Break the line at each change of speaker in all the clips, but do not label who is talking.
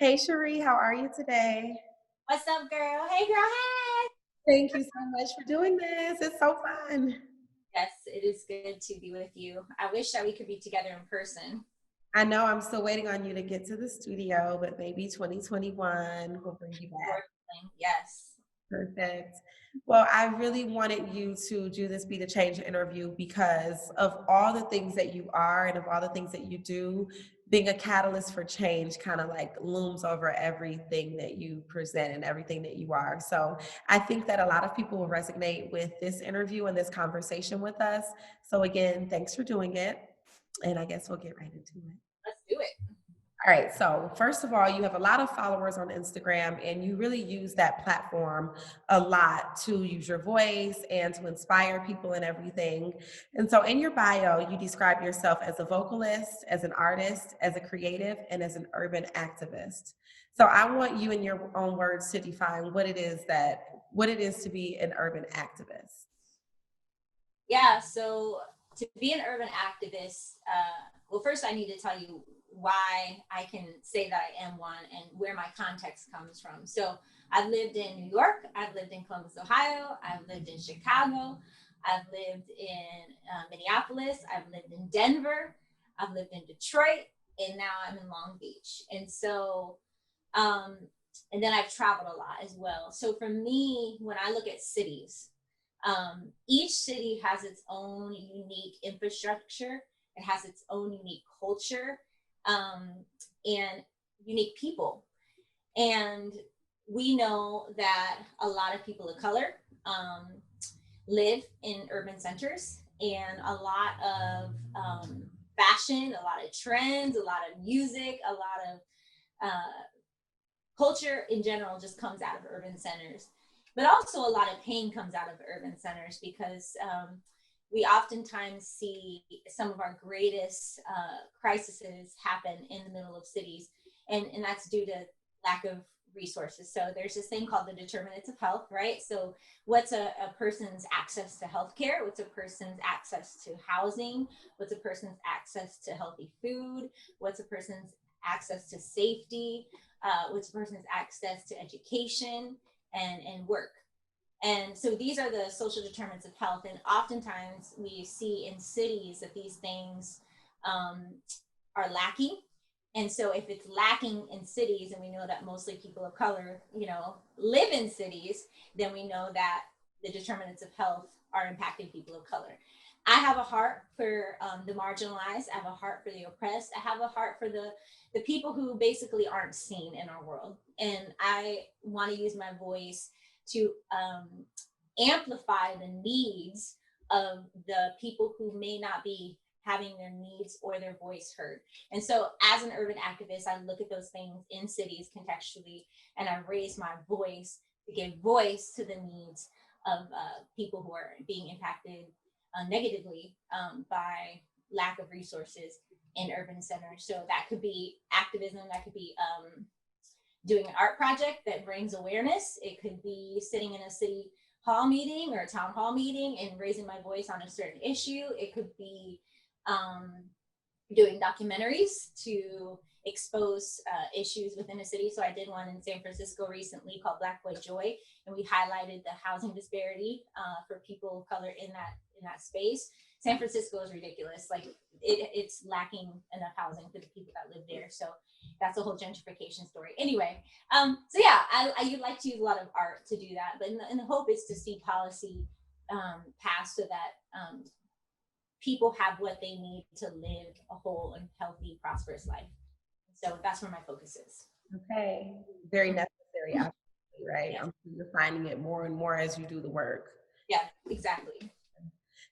Hey, Shuree, how are you today?
What's up, girl? Hey, girl. Hey.
Thank you so much for doing this. It's so fun.
Yes, it is good to be with you. I wish that we could be together in person.
I know I'm still waiting on you to get to the studio, but maybe 2021 will bring you back.
Yes.
Perfect. Well, I really wanted you to do this Be the Change interview because of all the things that you are and of all the things that you do, being a catalyst for change kind of like looms over everything that you present and everything that you are. So I think that a lot of people will resonate with this interview and this conversation with us. So again, thanks for doing it. And I guess we'll get right into it.
Let's do it.
All right. So, first of all, you have a lot of followers on Instagram, and you really use that platform a lot to use your voice and to inspire people and everything. And so, in your bio, you describe yourself as a vocalist, as an artist, as a creative, and as an urban activist. So, I want you, in your own words, to define what it is to be an urban activist.
Yeah. So, to be an urban activist, well, first I need to tell you why I can say that I am one and where my context comes from. So, I've lived in New York, I've lived in Columbus, Ohio, I've lived in Chicago, I've lived in Minneapolis, I've lived in Denver, I've lived in Detroit, and now I'm in Long Beach. Um, and then I've traveled a lot as well. So for me, when I look at cities, each city has its own unique infrastructure. It has its own unique culture, um, and unique people. And we know that a lot of people of color live in urban centers, and a lot of fashion, a lot of trends, a lot of music, a lot of culture in general just comes out of urban centers. But also, a lot of pain comes out of urban centers because we oftentimes see some of our greatest crises happen in the middle of cities. And that's due to lack of resources. So there's this thing called the determinants of health, right? So what's a person's access to healthcare? What's a person's access to housing? What's a person's access to healthy food? What's a person's access to safety? What's a person's access to education and work? And so these are the social determinants of health. And oftentimes we see in cities that these things um, are lacking. And so if it's lacking in cities, and we know that mostly people of color, live in cities, then we know that the determinants of health are impacting people of color. I have a heart for the marginalized. I have a heart for the oppressed. I have a heart for the people who basically aren't seen in our world. And I want to use my voice to amplify the needs of the people who may not be having their needs or their voice heard. And so, as an urban activist, I look at those things in cities contextually, and I raise my voice to give voice to the needs of people who are being impacted negatively by lack of resources in urban centers. So that could be activism, that could be doing an art project that brings awareness. It could be sitting in a city hall meeting or a town hall meeting and raising my voice on a certain issue. It could be um, doing documentaries to expose issues within a city. So I did one in San Francisco recently called Black Boy Joy, and we highlighted the housing disparity for people of color in that space. San Francisco is ridiculous. Like it's lacking enough housing for the people that live there. So that's a whole gentrification story. Anyway, so yeah, I like to use a lot of art to do that, but in the hope is to see policy passed so that people have what they need to live a whole and healthy, prosperous life. So that's where my focus is.
Okay. Very necessary, absolutely, right?
Yeah.
I'm sure you're finding it more and more as you do the work.
Yeah, exactly.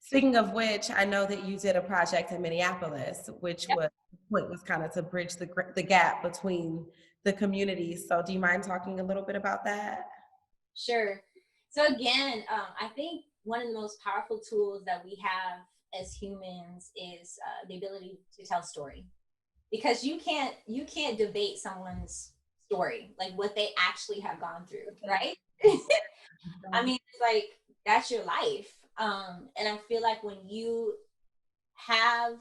Speaking of which, I know that you did a project in Minneapolis, which
Yep.
was the point was kind of to bridge the gap between the communities. So, do you mind talking a little bit about that?
Sure. So again, I think one of the most powerful tools that we have as humans is the ability to tell story, because you can't debate someone's story, like what they actually have gone through, right? I mean, it's like that's your life. And I feel like when you have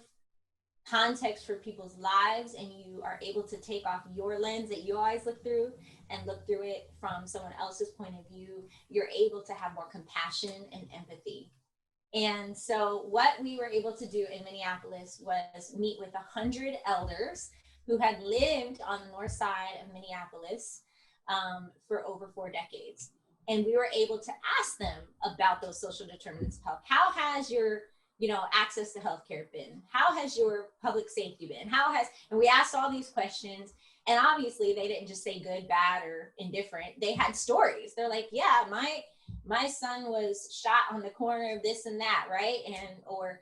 context for people's lives, and you are able to take off your lens that you always look through and look through it from someone else's point of view, you're able to have more compassion and empathy. And so, what we were able to do in Minneapolis was meet with 100 elders who had lived on the north side of Minneapolis for over 4 decades. And we were able to ask them about those social determinants of health. How has your access to healthcare been? How has your public safety been? And we asked all these questions. And obviously, they didn't just say good, bad, or indifferent. They had stories. They're like, yeah, my son was shot on the corner of this and that, right? And or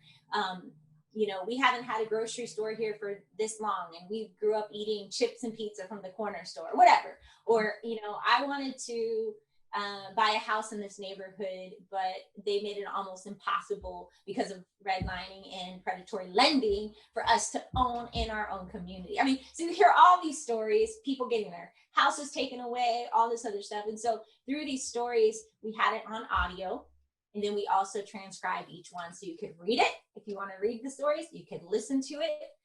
we haven't had a grocery store here for this long, and we grew up eating chips and pizza from the corner store, whatever. Or I wanted to buy a house in this neighborhood, but they made it almost impossible because of redlining and predatory lending for us to own in our own community. I mean, so you hear all these stories, people getting their houses taken away, all this other stuff. And so through these stories, we had it on audio. And then we also transcribed each one so you could read it. If you want to read the stories, you could listen to it.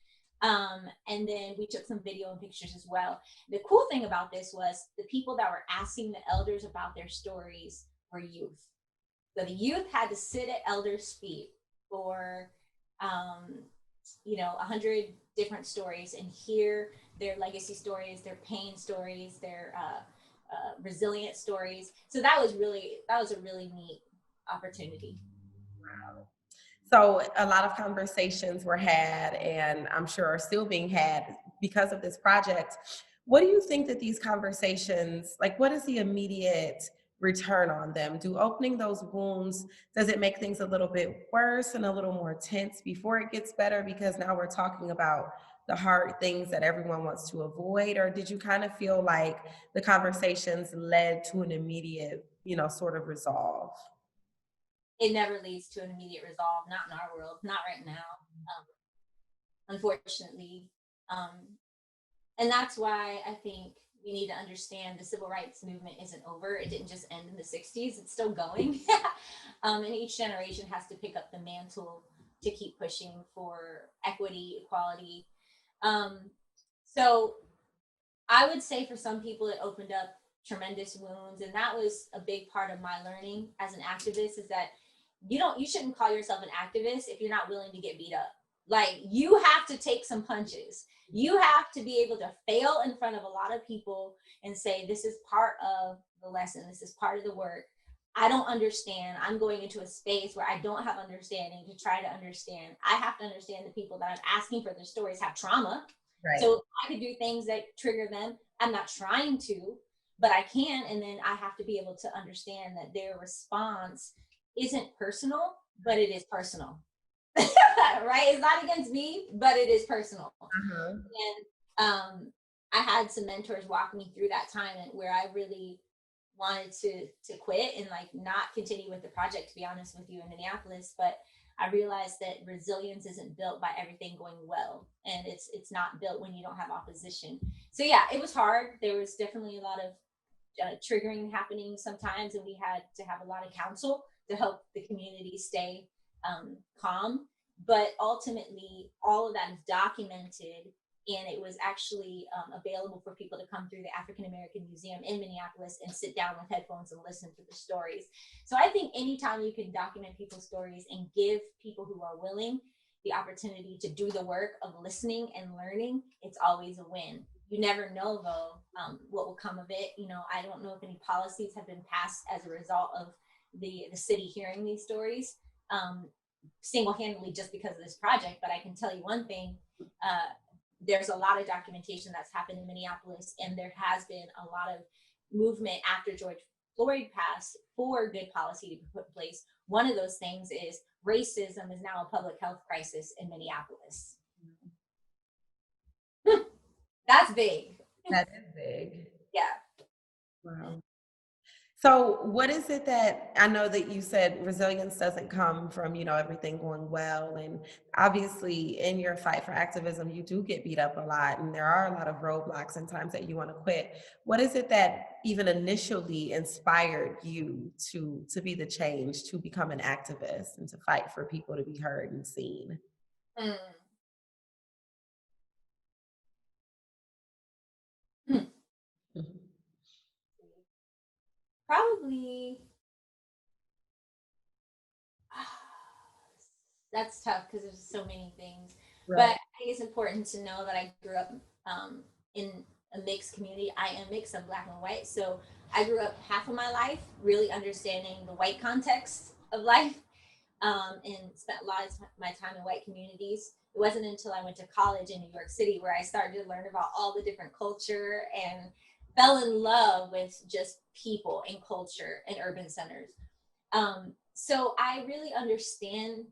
And then we took some video and pictures as well. The cool thing about this was the people that were asking the elders about their stories were youth. So the youth had to sit at elders' feet for 100 different stories and hear their legacy stories, their pain stories, their resilient stories. So that was a really neat opportunity.
Wow. So a lot of conversations were had, and I'm sure are still being had because of this project. What do you think that these conversations, like, what is the immediate return on them? Do opening those wounds, does it make things a little bit worse and a little more tense before it gets better? Because now we're talking about the hard things that everyone wants to avoid, or did you kind of feel like the conversations led to an immediate, sort of resolve?
It never leads to an immediate resolve, not in our world, not right now, unfortunately. Um, and that's why I think we need to understand the civil rights movement isn't over. It didn't just end in the 60s, it's still going. And each generation has to pick up the mantle to keep pushing for equity, equality. Um, so I would say for some people, it opened up tremendous wounds. And that was a big part of my learning as an activist, is that you shouldn't call yourself an activist if you're not willing to get beat up. Like, you have to take some punches. You have to be able to fail in front of a lot of people and say, this is part of the lesson. This is part of the work. I don't understand. I'm going into a space where I don't have understanding to try to understand. I have to understand the people that I'm asking for their stories have trauma.
Right.
So I could do things that trigger them. I'm not trying to, but I can. And then I have to be able to understand that their response isn't personal, but it is personal. Right? It's not against me, but it is personal.
Uh-huh.
And I had some mentors walk me through that time, and where I really wanted to quit and like not continue with the project, to be honest with you, in Minneapolis. But I realized that resilience isn't built by everything going well, and it's not built when you don't have opposition. So yeah, it was hard. There was definitely a lot of triggering happening sometimes, and we had to have a lot of counsel to help the community stay calm. But ultimately, all of that is documented, and it was actually available for people to come through the African American Museum in Minneapolis and sit down with headphones and listen to the stories. So I think anytime you can document people's stories and give people who are willing the opportunity to do the work of listening and learning, it's always a win. You never know, though, what will come of it. I don't know if any policies have been passed as a result of the city hearing these stories single-handedly just because of this project. But I can tell you one thing: there's a lot of documentation that's happened in Minneapolis, and there has been a lot of movement after George Floyd passed for good policy to be put in place. One of those things is racism is now a public health crisis in Minneapolis. That's big.
That is big.
Yeah.
Wow. So, what is it that I know that you said resilience doesn't come from, everything going well. And obviously, in your fight for activism, you do get beat up a lot, and there are a lot of roadblocks and times that you want to quit. What is it that even initially inspired you to be the change, to become an activist, and to fight for people to be heard and seen?
Mm. Probably that's tough because there's so many things. But
Right.
I think it's important to know that I grew up in a mixed community. I am mixed, I'm black and white. So I grew up half of my life really understanding the white context of life, and spent a lot of my time in white communities. It wasn't until I went to college in New York City where I started to learn about all the different culture and fell in love with just people and culture in urban centers. So I really understand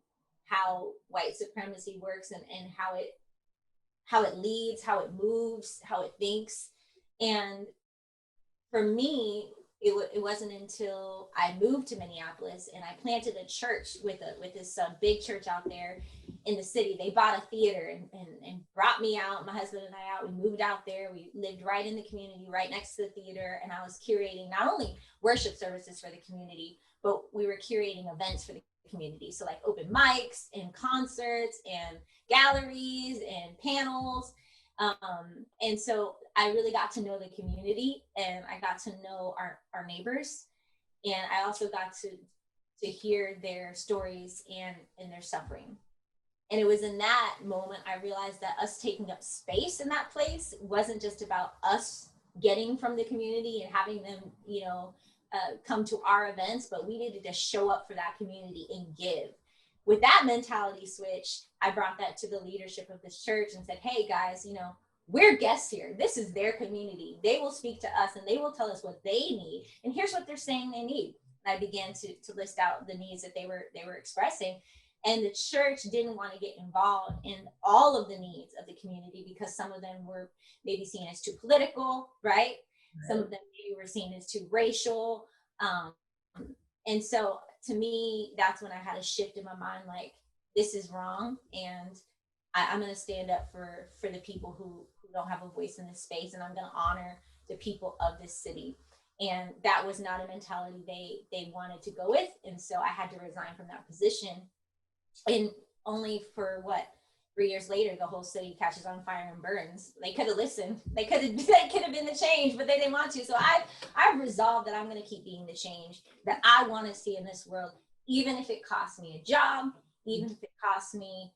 how white supremacy works, and how it leads, how it moves, how it thinks. And for me, it wasn't until I moved to Minneapolis and I planted a church with this big church out there in the city. They bought a theater and brought me out, my husband and I out. We moved out there. We lived right in the community, right next to the theater. And I was curating not only worship services for the community, but we were curating events for the community. So like open mics and concerts and galleries and panels, and so I really got to know the community, and I got to know our neighbors, and I also got to hear their stories and their suffering. And it was in that moment I realized that us taking up space in that place wasn't just about us getting from the community and having them, come to our events, but we needed to show up for that community and give. With that mentality switch, I brought that to the leadership of this church and said, hey guys, we're guests here. This is their community. They will speak to us and they will tell us what they need. And here's what they're saying they need. And I began to list out the needs that they were expressing. And the church didn't want to get involved in all of the needs of the community because some of them were maybe seen as too political, right? Some
Right.
of them maybe were seen as too racial. Um, and so to me, that's when I had a shift in my mind, like, this is wrong. And I'm going to stand up for the people who don't have a voice in this space, and I'm going to honor the people of this city. And that was not a mentality they wanted to go with, and so I had to resign from that position. And only for what, 3 years later, the whole city catches on fire and burns. They could have listened. They could have they could have been the change, but they didn't want to. So I've resolved that I'm going to keep being the change that I want to see in this world, even if it costs me a job, even if it costs me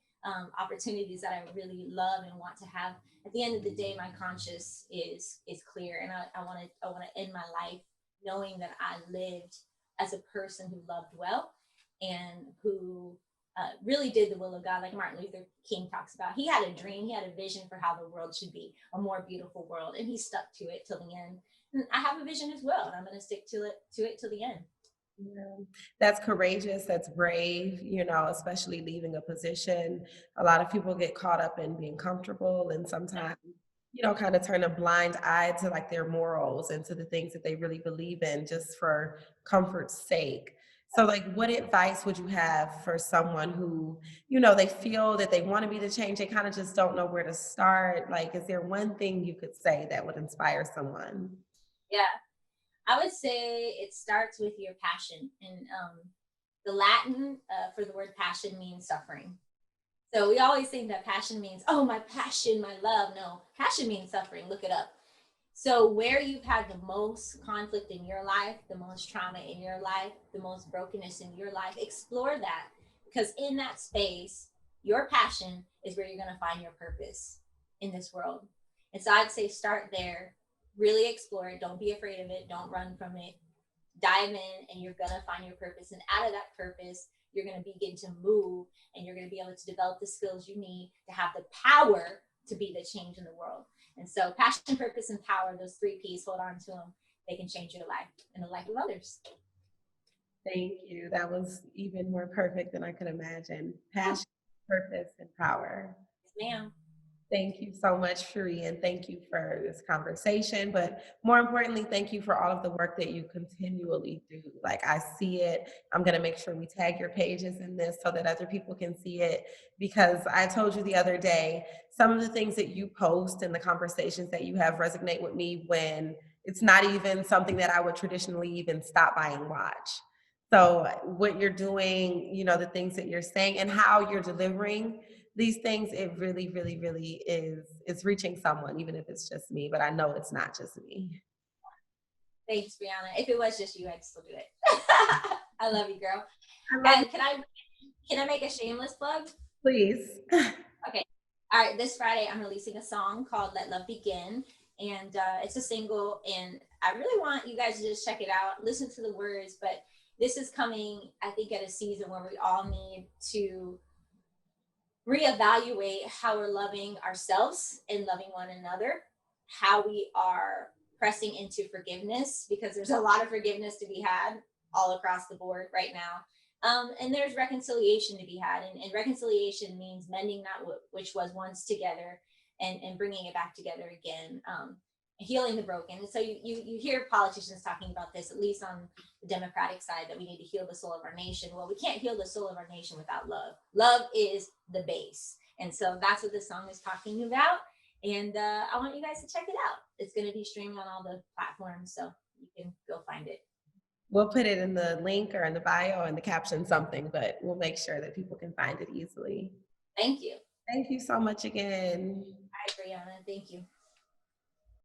opportunities that I really love and want to have. At the end of the day, my conscience is clear, and I want to end my life knowing that I lived as a person who loved well and who really did the will of God, like Martin Luther King talks about. He had a dream, he had a vision for how the world should be, a more beautiful world, and he stuck to it till the end. And I have a vision as well, and I'm going to stick to it till the end.
Yeah. That's courageous. That's brave, especially leaving a position. A lot of people get caught up in being comfortable and sometimes, kind of turn a blind eye to like their morals and to the things that they really believe in just for comfort's sake. So, like, what advice would you have for someone who, they feel that they want to be the change, they kind of just don't know where to start? Like, is there one thing you could say that would inspire someone?
Yeah, I would say it starts with your passion, and the Latin for the word passion means suffering. So we always think that passion means, oh, my passion, my love. No, passion means suffering. Look it up. So, where you've had the most conflict in your life, the most trauma in your life, the most brokenness in your life, explore that. Because in that space, your passion is where you're going to find your purpose in this world. And so, I'd say start there, really explore it. Don't be afraid of it, don't run from it. Dive in, and you're going to find your purpose. And out of that purpose, you're going to begin to move, and you're going to be able to develop the skills you need to have the power to be the change in the world. And so, passion, purpose, and power, those three P's, hold on to them. They can change your life and the life of others.
Thank you. That was even more perfect than I could imagine.
Oh,
Passion, purpose, and power.
yes, ma'am.
Thank you so much, Shuree, and thank you for this conversation. But more importantly, thank you for all of the work that you continually do. Like, I see it. I'm going to make sure we tag your pages in this so that other people can see it. Because I told you the other day, some of the things that you post and the conversations that you have resonate with me when it's not even something that I would traditionally even stop by and watch. So, what you're doing, the things that you're saying and how you're delivering these things, it really, really, really is, it's reaching someone, even if it's just me, but I know it's not just me.
Thanks, Brianna. If it was just you, I'd still do it. I love you, girl.
I love
And
it.
can I make a shameless plug?
Please.
Okay. All right. This Friday, I'm releasing a song called "Let Love Begin," and it's a single. And I really want you guys to just check it out, listen to the words. But this is coming, I think, at a season where we all need to reevaluate how we're loving ourselves and loving one another, how we are pressing into forgiveness, because there's a lot of forgiveness to be had all across the board right now. And there's reconciliation to be had. And reconciliation means mending that which was once together, and bringing it back together again. Healing the broken. And so you hear politicians talking about this, at least on the Democratic side, that we need to heal the soul of our nation. Well, we can't heal the soul of our nation without love. Love is the base. And so that's what this song is talking about. And I want you guys to check it out. It's going to be streaming on all the platforms, so you can go find it.
We'll put it in the link or in the bio or in the caption, something, but we'll make sure that people can find it easily.
Thank you.
Thank you so much again.
Hi, Brianna. Thank you.